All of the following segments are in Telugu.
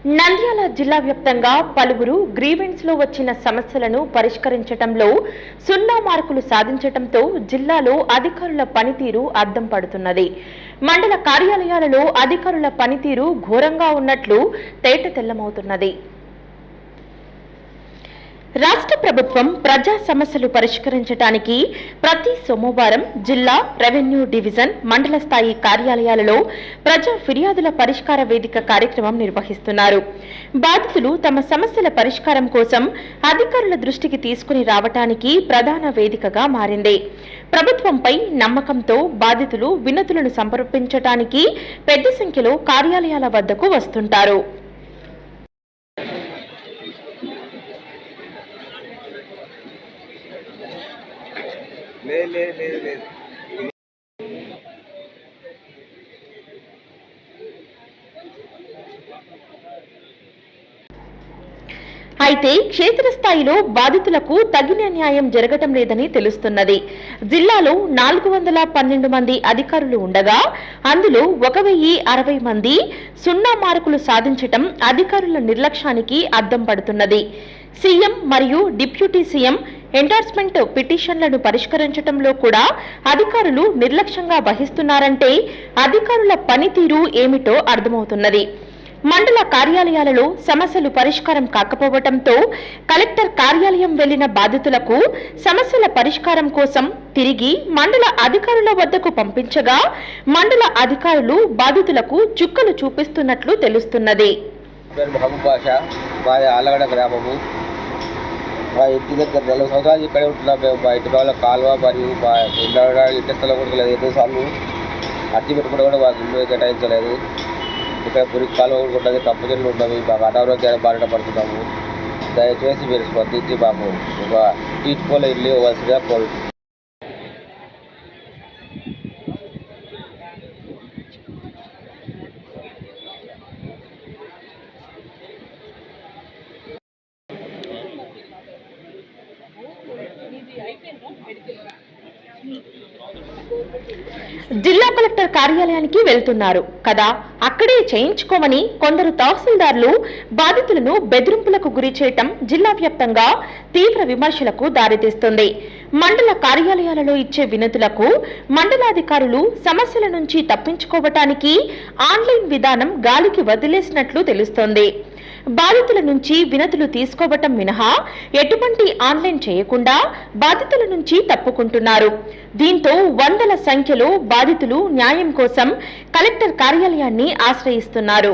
నంద్యాల జిల్లా వ్యాప్తంగా పలువురు గ్రీవెన్స్ లో వచ్చిన సమస్యలను పరిష్కరించడంలో 0 మార్కులు సాధించడంతో జిల్లాలో అధికారుల పనితీరు అద్దం పడుతున్నది. మండల కార్యాలయాలలో అధికారుల పనితీరు ఘోరంగా ఉన్నట్లు తేటతెల్లమవుతున్నది. రాష్ట్ర ప్రభుత్వం ప్రజా సమస్యలు పరిష్కరించడానికి ప్రతి సోమవారం జిల్లా రెవెన్యూ డివిజన్ మండల స్థాయి కార్యాలయాలలో ప్రజా ఫిర్యాదుల పరిష్కార వేదిక కార్యక్రమం నిర్వహిస్తున్నారు. బాధితులు తమ సమస్యల పరిష్కారం కోసం అధికారుల దృష్టికి తీసుకుని రావటానికి ప్రధాన వేదికగా మారింది. ప్రభుత్వంపై నమ్మకంతో బాధితులు వినతులను సమర్పించడానికి పెద్ద సంఖ్యలో కార్యాలయాల వద్దకు వస్తుంటారు. అయితే క్షేత్రస్థాయిలో బాధితులకు తగిన న్యాయం జరగటం లేదని తెలుస్తున్నది. జిల్లాలో 412 మంది అధికారులు ఉండగా అందులో 1060 మంది 0 మార్కులు సాధించటం అధికారుల నిర్లక్ష్యానికి అద్దం పడుతున్నది. సీఎం మరియు డిప్యూటీ సీఎం ఎండార్స్మెంట్ పిటిషన్లను పరిష్కరించడంలో కూడా అధికారులు నిర్లక్ష్యంగా వహిస్తున్నారంటే అధికారుల పనితీరు ఏమిటో అర్థమవుతున్నది. మండల కార్యాలయాలలో సమస్యలు పరిష్కారం కాకపోవడంతో కలెక్టర్ కార్యాలయం వెళ్లిన బాధితులకు సమస్యల పరిష్కారం కోసం తిరిగి మండల అధికారుల వద్దకు పంపించగా మండల అధికారులు బాధితులకు చుక్కలు చూపిస్తున్నట్లు తెలుస్తున్నది. మా ఇంటి దగ్గర 4 సంవత్సరాలు ఇక్కడే ఉంటున్నాం. మేము మా ఇంటి వాళ్ళ కాలువ మరియు మా ఇంటి స్థలం కూడా లేదు. ఎన్నోసార్లు అర్జీ పెట్టుకుంటే కూడా మాకు ఇల్లు కేటాయించలేదు. ఇక్కడ పురికి కాలువ కూడా ఉంటుంది, కప్పు చెట్లు ఉన్నవి. మాకు అనారోగ్యాన్ని బారిన పడుతున్నాము. దయచేసి మీరు స్పందించి మాకు ఒక తీర్చుకోలే ఇల్లు ఇవ్వాల్సిందిగా కోరుతున్నాము. జిల్లా కలెక్టర్ కార్యాలయానికి వెళ్తున్నారు కదా, అక్కడే చేయించుకోమని కొందరు తహసీల్దార్లు బాధితులను బెదిరింపులకు గురి చేయటం జిల్లా వ్యాప్తంగా తీవ్ర విమర్శలకు దారితీస్తుంది. మండల కార్యాలయాలలో ఇచ్చే వినతులకు మండలాధికారులు సమస్యల నుంచి తప్పించుకోవటానికి ఆన్లైన్ విధానం గాలికి వదిలేసినట్లు తెలుస్తోంది. బాధితుల నుంచి వినతులు తీసుకోవటం మినహా ఎటువంటి ఆన్లైన్ చేయకుండా బాధితుల నుంచి తప్పుకుంటున్నారు. దీంతో వందల సంఖ్యలో బాధితులు న్యాయం కోసం కలెక్టర్ కార్యాలయాన్ని ఆశ్రయిస్తున్నారు.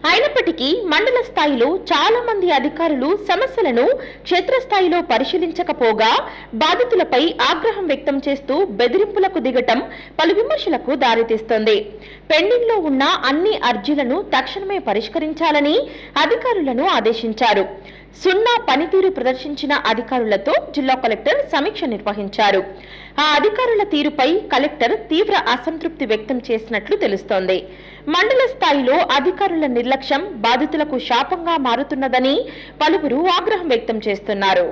అయినప్పటికీ మండల స్థాయిలో చాలా మంది అధికారులు సమస్యలను క్షేత్రస్థాయిలో పరిశీలించకపోగా బాధితులపై ఆగ్రహం వ్యక్తం చేస్తూ బెదిరింపులకు దిగటం పలు విమర్శలకు దారితీస్తోంది. పెండింగ్ లో ఉన్న అన్ని అర్జీలను తక్షణమే పరిష్కరించాలని అధికారులను ఆదేశించారు. 0 పనితీరు ప్రదర్శించిన అధికారులతో జిల్లా కలెక్టర్ సమీక్ష నిర్వహించారు. ఆ అధికారుల తీరుపై కలెక్టర్ తీవ్ర అసంతృప్తి వ్యక్తం చేసినట్లు తెలుస్తోంది. మండల స్థాయిలో అధికారుల నిర్లక్ష్యం బాధితులకు శాపంగా మారుతున్నదని పలువురు ఆగ్రహం వ్యక్తం చేస్తున్నారు.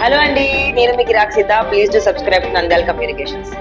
హలో అండి, నేను మీ గిరాక్ Sita. Please do subscribe to Nandyala communications.